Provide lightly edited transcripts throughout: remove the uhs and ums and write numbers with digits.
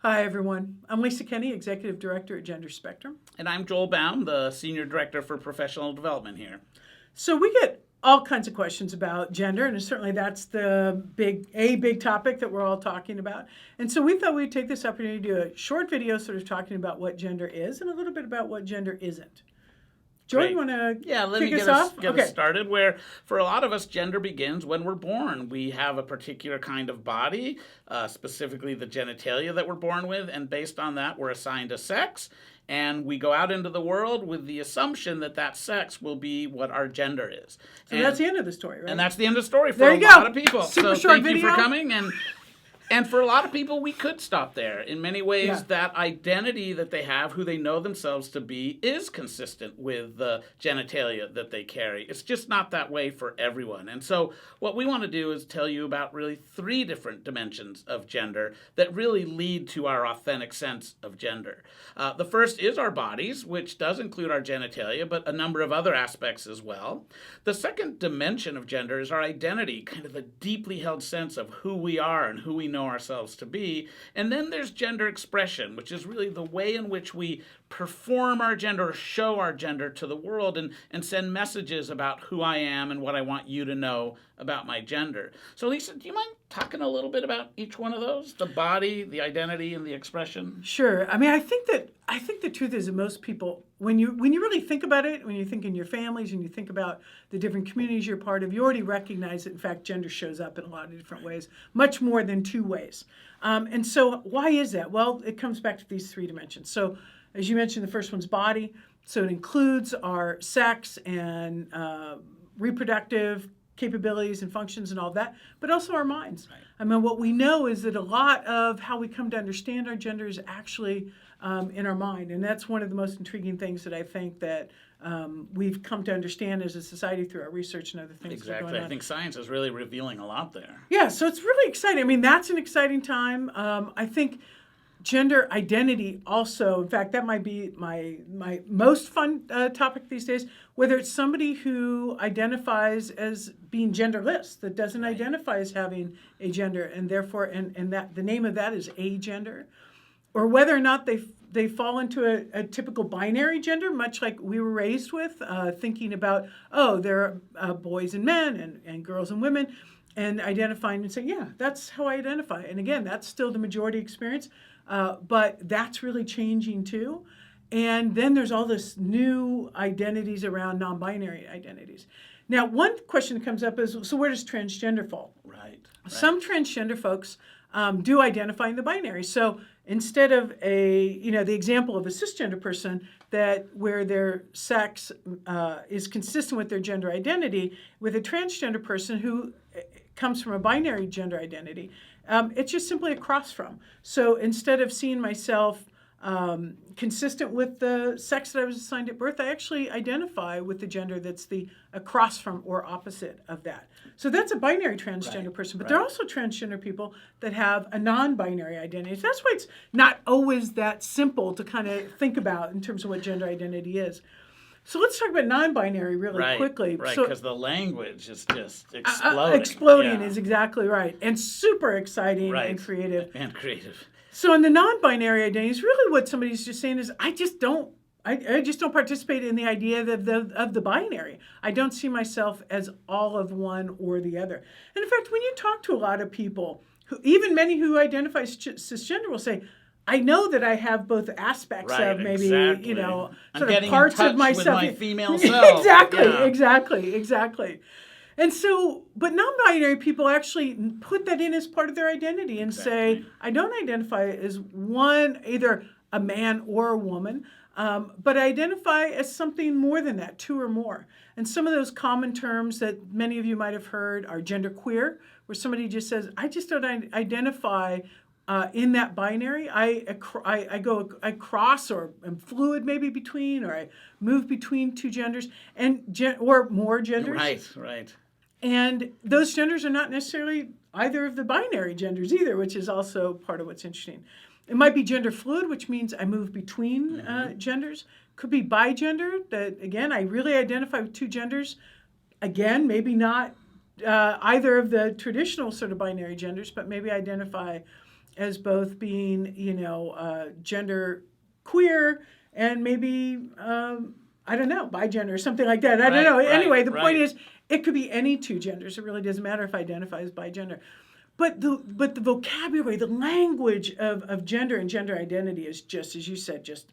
Hi, everyone. I'm Lisa Kenney, Executive Director at Gender Spectrum. And I'm Joel Baum, the Senior Director for Professional Development here. So we get all kinds of questions about gender, and certainly that's the big topic that we're all talking about. And so we thought we'd take this opportunity to do a short video sort of talking about what gender is and a little bit about what gender isn't. Joel, you want to kick us off? Get us started. Where for a lot of us, gender begins when we're born. We have a particular kind of body, specifically the genitalia that we're born with, and based on that, we're assigned a sex. And we go out into the world with the assumption that that sex will be what our gender is. So that's the end of the story, right? And that's the end of the story for there a you lot go. of people. Super so short thank video. you for coming. And for a lot of people, we could stop there. In many ways, Yeah. that identity that they have, who they know themselves to be, is consistent with the genitalia that they carry. It's just not that way for everyone. And so what we want to do is tell you about really 3 different dimensions of gender that really lead to our authentic sense of gender. The first is our bodies, which does include our genitalia, but a number of other aspects as well. The second dimension of gender is our identity, kind of the deeply held sense of who we are and who we know ourselves to be. And then there's gender expression, which is really the way in which we perform our gender, or show our gender to the world, and send messages about who I am and what I want you to know about my gender. So Lisa, do you mind talking a little bit about each one of those? The body, the identity, and the expression? Sure. I mean, I think the truth is that most people, when you really think about it, when you think in your families and you think about the different communities you're part of, you already recognize that, in fact, gender shows up in a lot of different ways, much more than 2 ways. And so why is that? Well, it comes back to these 3 dimensions. So as you mentioned, the first one's body. So it includes our sex and reproductive capabilities and functions and all of that, but also our minds. Right. I mean, what we know is that a lot of how we come to understand our gender is actually in our mind. And that's one of the most intriguing things that I think that we've come to understand as a society through our research and other things that are Exactly. going on. I think science is really revealing a lot there. Yeah, so it's really exciting. I mean, that's an exciting time. I think gender identity also, in fact, that might be my most fun topic these days, whether it's somebody who identifies as being genderless, that doesn't identify as having a gender, and therefore, and that the name of that is agender, or whether or not they fall into a typical binary gender, much like we were raised with, thinking about, there are boys and men and girls and women, and identifying and saying, yeah, that's how I identify. And again, that's still the majority experience. But that's really changing too. And then there's all this new identities around non-binary identities. Now, one question that comes up is, so where does transgender fall? Right. Some transgender folks do identify in the binary. So instead of the example of a cisgender person where their sex is consistent with their gender identity, with a transgender person who comes from a binary gender identity, it's just simply across from. So instead of seeing myself consistent with the sex that I was assigned at birth, I actually identify with the gender that's the across from or opposite of that. So that's a binary transgender person. But there are also transgender people that have a non-binary identity. So that's why it's not always that simple to kind of think about in terms of what gender identity is. So let's talk about non-binary really quickly. Right, so, because the language is just exploding. Exploding is exactly right. And super exciting and creative. And creative. So in the non-binary identities, really what somebody's just saying is, I just don't participate in the idea of the binary. I don't see myself as all of one or the other. And in fact, when you talk to a lot of people, even many who identify as cisgender will say, I know that I have both aspects of maybe, exactly. Sort of parts of myself. With my female self. Exactly. And so, but non-binary people actually put that in as part of their identity and say, I don't identify as either a man or a woman, but I identify as something more than that, 2 or more. And some of those common terms that many of you might have heard are genderqueer, where somebody just says, I just don't identify in that binary. I cross or am fluid maybe between, or I move between 2 genders or more genders. Right. And those genders are not necessarily either of the binary genders either, which is also part of what's interesting. It might be gender fluid, which means I move between genders. Could be bigender, that again, I really identify with 2 genders. Again, maybe not either of the traditional sort of binary genders, but maybe identify as both being, gender queer and maybe, I don't know, bigender or something like that. I don't know. Anyway, the point is, it could be any two genders. It really doesn't matter if I identify as bigender. But the vocabulary, the language of gender and gender identity is just, as you said, just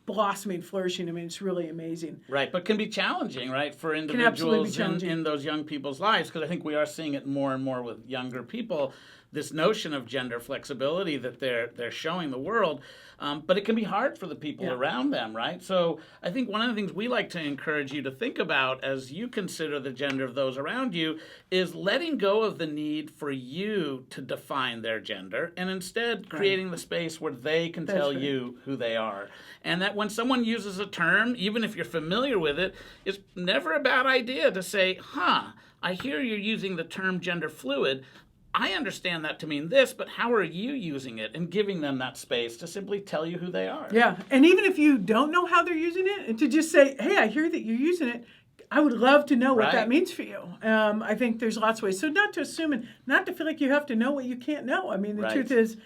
blossoming, flourishing. I mean, it's really amazing. Right, but can be challenging, right, for individuals in those young people's lives, because I think we are seeing it more and more with younger people, this notion of gender flexibility that they're showing the world, but it can be hard for the people around them, right? So I think one of the things we like to encourage you to think about as you consider the gender of those around you is letting go of the need for you to define their gender and instead creating the space where they can tell you who they are. And that when someone uses a term, even if you're familiar with it, it's never a bad idea to say, I hear you're using the term gender fluid. I understand that to mean this, but how are you using it? And giving them that space to simply tell you who they are. Yeah, and even if you don't know how they're using it, and to just say, hey, I hear that you're using it, I would love to know what that means for you. I think there's lots of ways. So not to assume and not to feel like you have to know what you can't know. I mean, the truth is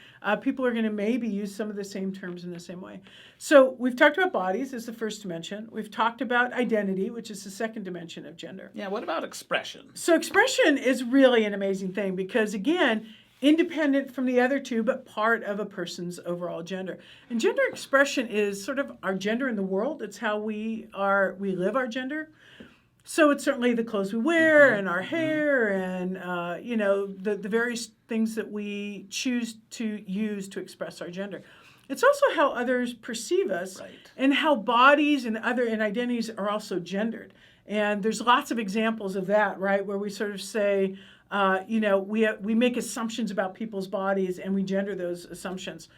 people are going to maybe use some of the same terms in the same way. So we've talked about bodies as the first dimension. We've talked about identity, which is the second dimension of gender. Yeah, what about expression? So expression is really an amazing thing because, again, independent from the other two, but part of a person's overall gender. And gender expression is sort of our gender in the world. It's how we live our gender. So it's certainly the clothes we wear and our hair and, the various things that we choose to use to express our gender. It's also how others perceive us and how bodies and identities are also gendered. And there's lots of examples of that, right, where we sort of say, we make assumptions about people's bodies and we gender those assumptions.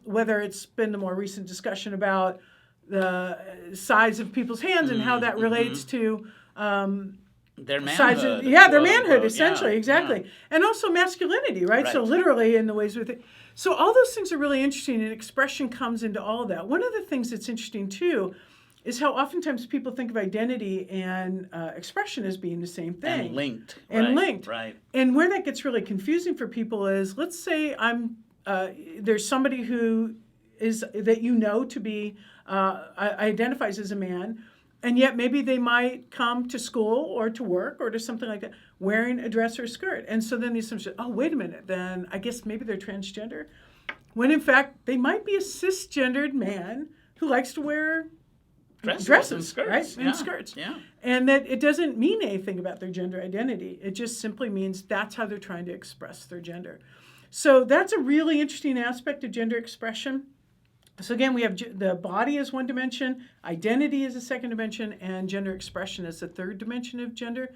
Whether it's been the more recent discussion about the size of people's hands and how that relates to their manhood. Their manhood, essentially, exactly. And also masculinity, right? So literally in the ways with it. So all those things are really interesting, and expression comes into all of that. One of the things that's interesting, too, is how oftentimes people think of identity and expression as being the same thing. And linked. Right. And where that gets really confusing for people is, let's say there's somebody who is that to be identifies as a man, and yet maybe they might come to school or to work or to something like that wearing a dress or a skirt. And so then the assumption, wait a minute, then I guess maybe they're transgender. When in fact, they might be a cisgendered man who likes to wear dresses and skirts. Right? And skirts. Yeah. And that it doesn't mean anything about their gender identity. It just simply means that's how they're trying to express their gender. So that's a really interesting aspect of gender expression. So again, we have the body as one dimension, identity is a second dimension, and gender expression is the third dimension of gender.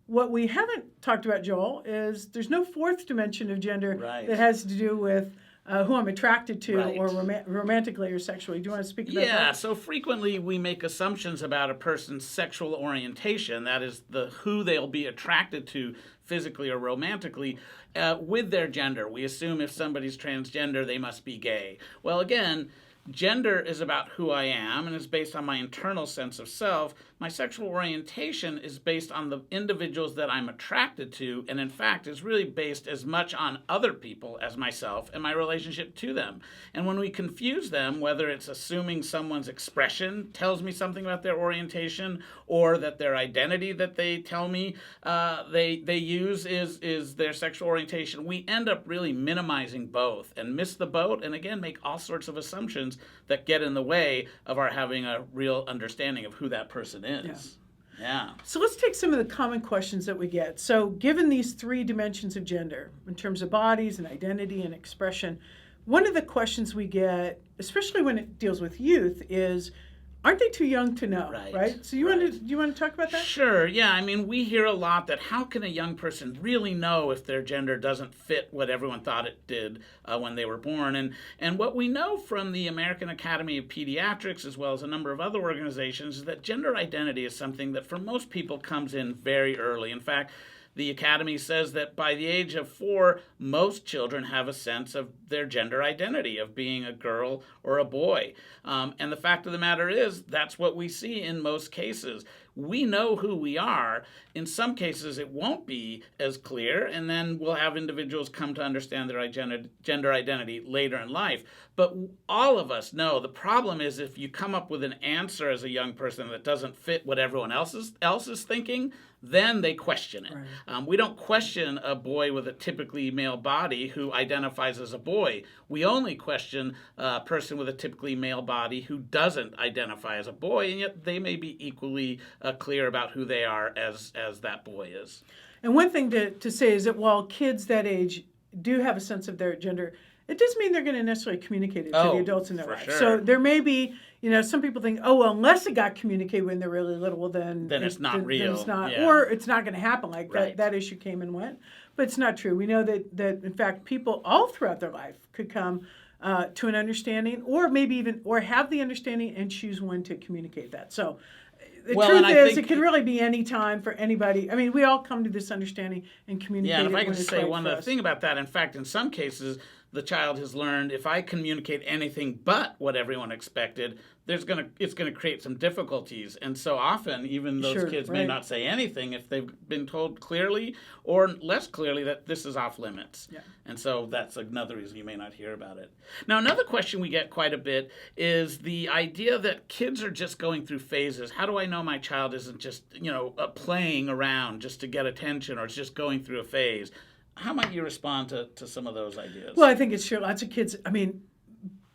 What we haven't talked about, Joel, is there's no fourth dimension of gender that has to do with who I'm attracted to or romantically or sexually. Do you want to speak about that? Yeah, so frequently we make assumptions about a person's sexual orientation, that is who they'll be attracted to physically or romantically, with their gender. We assume if somebody's transgender, they must be gay. Well, again, gender is about who I am and is based on my internal sense of self. My sexual orientation is based on the individuals that I'm attracted to, and in fact is really based as much on other people as myself and my relationship to them. And when we confuse them, whether it's assuming someone's expression tells me something about their orientation or that their identity that they tell me they use is their sexual orientation, we end up really minimizing both and miss the boat, and again make all sorts of assumptions that get in the way of our having a real understanding of who that person is. Yeah. So let's take some of the common questions that we get. So given these three dimensions of gender, in terms of bodies and identity and expression, one of the questions we get, especially when it deals with youth, is, aren't they too young to know, right? So you want to talk about that? Sure, yeah. I mean, we hear a lot that how can a young person really know if their gender doesn't fit what everyone thought it did when they were born? And what we know from the American Academy of Pediatrics, as well as a number of other organizations, is that gender identity is something that for most people comes in very early. In fact, the Academy says that by the age of 4, most children have a sense of their gender identity, of being a girl or a boy. And the fact of the matter is, that's what we see in most cases. we know who we are. In some cases, it won't be as clear, and then we'll have individuals come to understand their gender identity later in life. But all of us know the problem is if you come up with an answer as a young person that doesn't fit what everyone else is thinking, then they question it. Right. We don't question a boy with a typically male body who identifies as a boy. We only question a person with a typically male body who doesn't identify as a boy, and yet they may be equally clear about who they are as that boy is. And one thing to say is that while kids that age do have a sense of their gender, it doesn't mean they're going to necessarily communicate it to the adults in their life. Sure. So there may be, some people think, oh, well, unless it got communicated when they're really little, well, then it's not real. Then it's not, yeah. Or it's not going to happen. Like Right. that issue came and went. But it's not true. We know that in fact, people all throughout their life could come to an understanding, or maybe even, or have the understanding and choose when to communicate that. So the truth is, it can really be any time for anybody. I mean, we all come to this understanding and communicate. Yeah, and if I can just say one other thing about that, in fact, in some cases, the child has learned if I communicate anything but what everyone expected, it's going to create some difficulties. And so often, even those kids may not say anything if they've been told clearly or less clearly that this is off limits. Yeah. And so that's another reason you may not hear about it. Now, another question we get quite a bit is the idea that kids are just going through phases. How do I know my child isn't just, playing around just to get attention or just going through a phase? How might you respond to some of those ideas? Well, I think it's true. Lots of kids,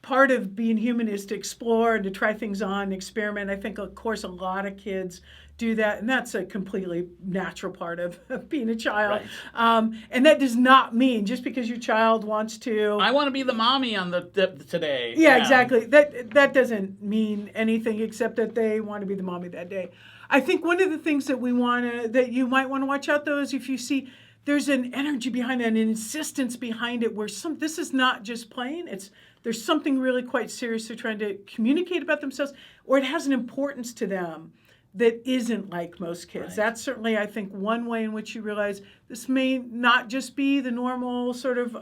part of being human is to explore and to try things on and experiment. I think, of course, a lot of kids do that, and that's a completely natural part of being a child. Right. And that does not mean just because your child wants to... I want to be the mommy on the today. Yeah, exactly. That doesn't mean anything except that they want to be the mommy that day. I think one of the things that that you might want to watch out, though, is if you see there's an energy behind it, an insistence behind it, where this is not just playing. There's something really quite serious they're trying to communicate about themselves, or it has an importance to them that isn't like most kids. Right. That's certainly, I think, one way in which you realize this may not just be the normal sort of,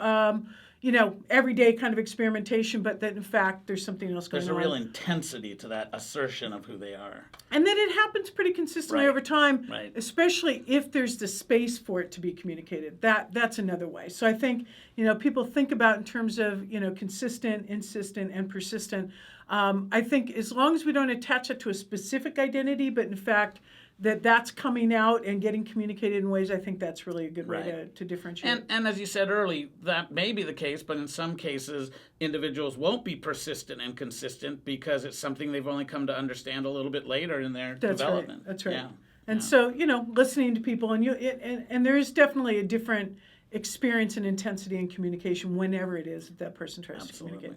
everyday kind of experimentation, but that in fact there's something else going on. There's a real intensity to that assertion of who they are. And then it happens pretty consistently over time, especially if there's the space for it to be communicated. That's another way. So I think, people think about in terms of, consistent, insistent, and persistent. I think as long as we don't attach it to a specific identity, but in fact that's coming out and getting communicated in ways, I think that's really a good way to differentiate. And as you said early, that may be the case, but in some cases, individuals won't be persistent and consistent because it's something they've only come to understand a little bit later in their development. That's right. Yeah. And so, listening to people, and there is definitely a different experience and intensity in communication whenever it is that person tries to communicate.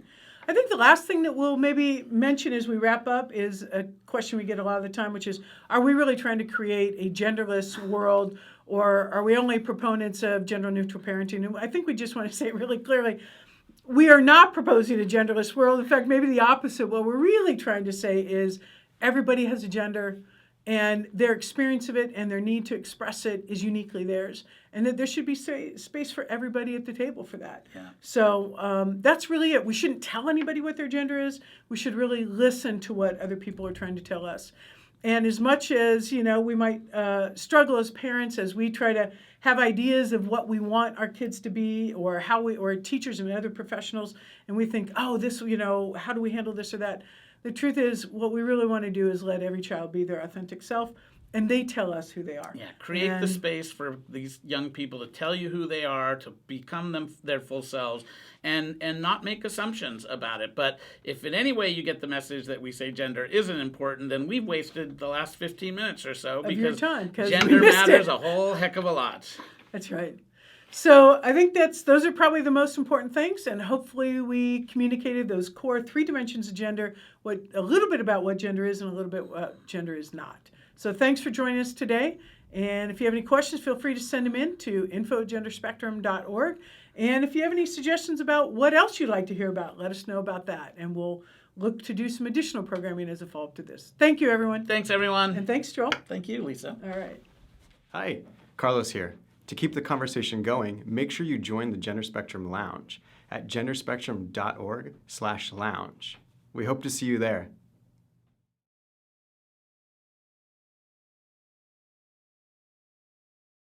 I think the last thing that we'll maybe mention as we wrap up is a question we get a lot of the time, which is, are we really trying to create a genderless world, or are we only proponents of gender-neutral parenting? And I think we just want to say really clearly, we are not proposing a genderless world. In fact, maybe the opposite. What we're really trying to say is everybody has a gender, and their experience of it and their need to express it is uniquely theirs, and that there should be space for everybody at the table for that. Yeah. So that's really it. We shouldn't tell anybody what their gender is. We should really listen to what other people are trying to tell us. And as much as, we might struggle as parents as we try to have ideas of what we want our kids to be, or or teachers and other professionals, and we think, oh, this, how do we handle this or that? The truth is, what we really want to do is let every child be their authentic self, and they tell us who they are. Yeah, create the space for these young people to tell you who they are, to become their full selves, and not make assumptions about it. But if in any way you get the message that we say gender isn't important, then we've wasted the last 15 minutes or so, because gender matters a whole heck of a lot. That's right. So I think those are probably the most important things, and hopefully we communicated those core 3 dimensions of gender, a little bit about what gender is and a little bit what gender is not. So thanks for joining us today, and if you have any questions, feel free to send them in to info@genderspectrum.org, and if you have any suggestions about what else you'd like to hear about, let us know about that, and we'll look to do some additional programming as a follow-up to this. Thank you, everyone. Thanks, everyone. And thanks, Joel. Thank you, Lisa. All right. Hi, Carlos here. To keep the conversation going, make sure you join the Gender Spectrum Lounge at genderspectrum.org/lounge. We hope to see you there.